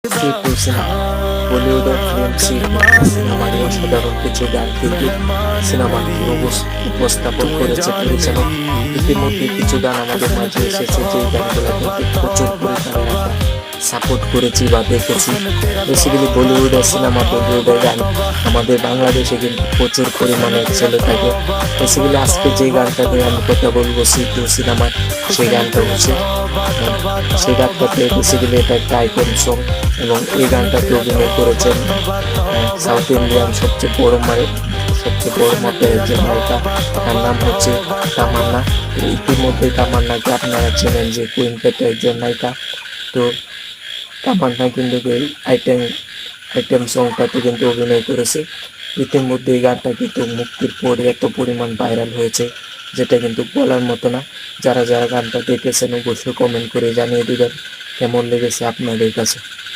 সিটু cinema Bollywood ও film সিনেমার অসাধারণ কিছু গান কিন্তু সিনেমাটি উপস্থাপন করেছে পরিচালক। ইতিমধ্যে কিছু গান আমাদের মাঝে এসেছে, যে গানগুলো কিন্তু প্রচুর পরিমাণে আমরা সাপোর্ট করেছি বা দেখেছি। বেসিক্যালি বলিউডের সিনেমা, বলিউডের গান আমাদের বাংলাদেশে কিন্তু প্রচুর পরিমাণে চলে থাকে। বেসিক্যালি আজকে যে গানটা নিয়ে আমি কথা বলবো সিটু সিনেমার, সেই গানটা হচ্ছে সেই গানটাতে বেসিক্যালি এটা একটা আইটেম সং, এবং এই গানটাতে অভিনয় করেছেন সাউথ ইন্ডিয়ান সবচেয়ে বড় মাপের একজন নায়িকা। তার নাম হচ্ছে তামান্না। তো ইতিমধ্যে তামান্নাকে আপনারা চেনেন যে কুইন্টেটের একজন নায়িকা। তো তামান্না কিন্তু এই আইটেম সংটাতে কিন্তু অভিনয় করেছে। ইতিমধ্যে এই গানটা কিন্তু মুক্তির পরে এত পরিমাণ ভাইরাল হয়েছে, যেটা কিন্তু বলার মতো না। যারা যারা গানটা দেখেছেন অবশ্যই কমেন্ট করে জানিয়ে দিবেন কেমন লেগেছে আপনাদের কাছে।